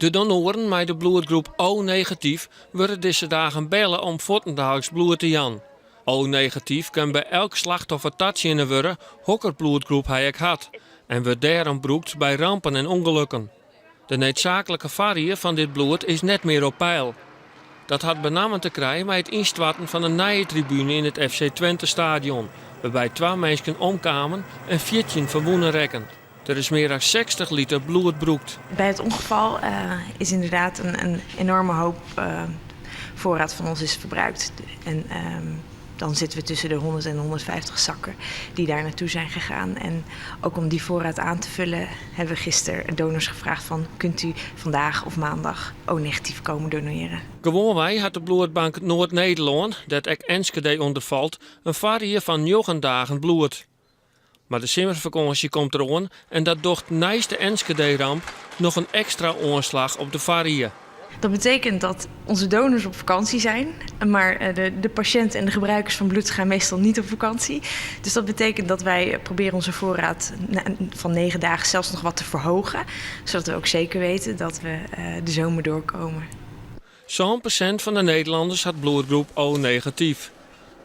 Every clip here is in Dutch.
De donoren met de bloedgroep O-negatief worden deze dagen bellen om voetendaags bloed te jan. O-negatief kan bij elk slachtoffer tatje worden, hokker bloedgroep hij ook had. En wordt daarom broekt bij rampen en ongelukken. De noodzakelijke varie van dit bloed is net meer op peil. Dat had benamen te krijgen met het instorten van een nieuwe tribune in het FC Twente stadion, waarbij 2 mensen omkwamen en 14 verwonnen rekken. Er is meer dan 60 liter bloed broekt. Bij het ongeval is inderdaad een enorme hoop voorraad van ons is verbruikt. En dan zitten we tussen de 100 en 150 zakken die daar naartoe zijn gegaan. En ook om die voorraad aan te vullen hebben we gisteren donors gevraagd van kunt u vandaag of maandag O-negatief komen doneren. Gewoonwij had de bloedbank Noord-Nederland, dat ook Enschede ondervalt, een varie van 9 dagen bloed. Maar de zomervakantie komt eraan en dat docht naast de Enschede-ramp nog een extra aanslag op de varie. Dat betekent dat onze donors op vakantie zijn, maar de patiënten en de gebruikers van bloed gaan meestal niet op vakantie. Dus dat betekent dat wij proberen onze voorraad van 9 dagen zelfs nog wat te verhogen, zodat we ook zeker weten dat we de zomer doorkomen. Zo'n procent van de Nederlanders had bloedgroep O-negatief.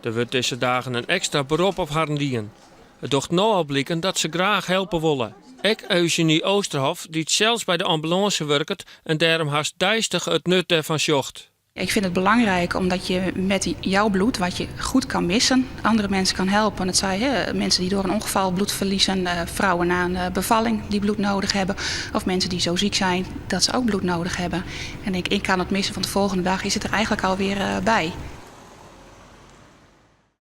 Er wordt deze dagen een extra beroep op harendien. Het docht nou al blikken dat ze graag helpen willen. Ik Eugenie Oosterhof, die zelfs bij de ambulance werkt en daarom haast duistig het nut ervan zocht. Ik vind het belangrijk omdat je met jouw bloed, wat je goed kan missen, andere mensen kan helpen. Het zijn mensen die door een ongeval bloed verliezen, vrouwen na een bevalling die bloed nodig hebben. Of mensen die zo ziek zijn dat ze ook bloed nodig hebben. En ik kan het missen van de volgende dag, is het er eigenlijk alweer bij.